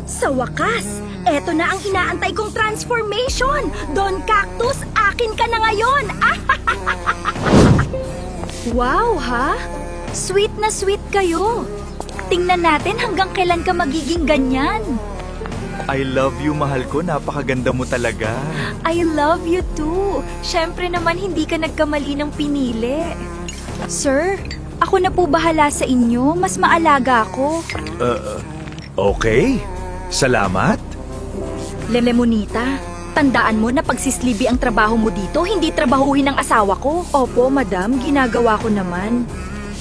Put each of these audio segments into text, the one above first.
Sa wakas, eto na ang inaantay kong transformation! Don Cactus, akin ka na ngayon! Wow, ha? Sweet na sweet kayo. Tingnan natin hanggang kailan ka magiging ganyan. I love you, mahal ko. Napakaganda mo talaga. I love you too. Siyempre naman hindi ka nagkamali ng pinili. Sir, ako na po bahala sa inyo. Mas maalaga ako. Okay. Salamat. Lemonita, tandaan mo na pagsislibi ang trabaho mo dito, hindi trabahuhin ng asawa ko. Opo, madam, ginagawa ko naman.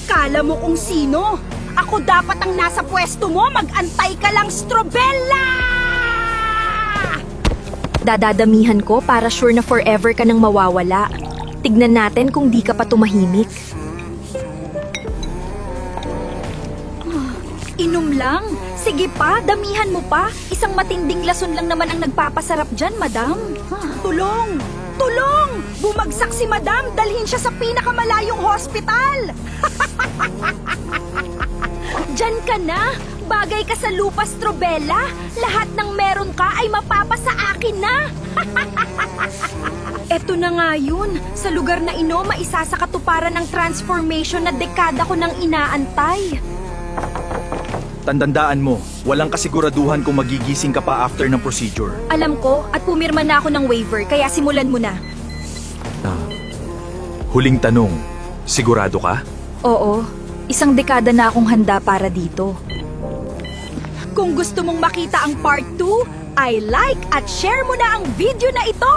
Kala mo kung sino? Ako dapat ang nasa pwesto mo, mag-antay ka lang, Strobella! Dadadamihan ko para sure na forever ka nang mawawala. Tignan natin kung di ka pa tumahimik. Inom lang. Sige pa, damihan mo pa. Isang matinding lason lang naman ang nagpapasarap dyan, madam. Tulong! Tulong! Bumagsak si madam, dalhin siya sa pinakamalayong hospital! Diyan ka na! Bagay ka sa lupa, Strobella! Lahat ng meron ka ay mapapasa akin na! Eto na nga yun. Sa lugar na ino, maisa sa katuparan ng transformation na dekada ko nang inaantay. Tandandaan mo, walang kasiguraduhan kung magigising ka pa after ng procedure. Alam ko, at pumirma na ako ng waiver, kaya simulan mo na. Huling tanong, sigurado ka? Oo, isang dekada na akong handa para dito. Kung gusto mong makita ang part 2, like at share mo na ang video na ito!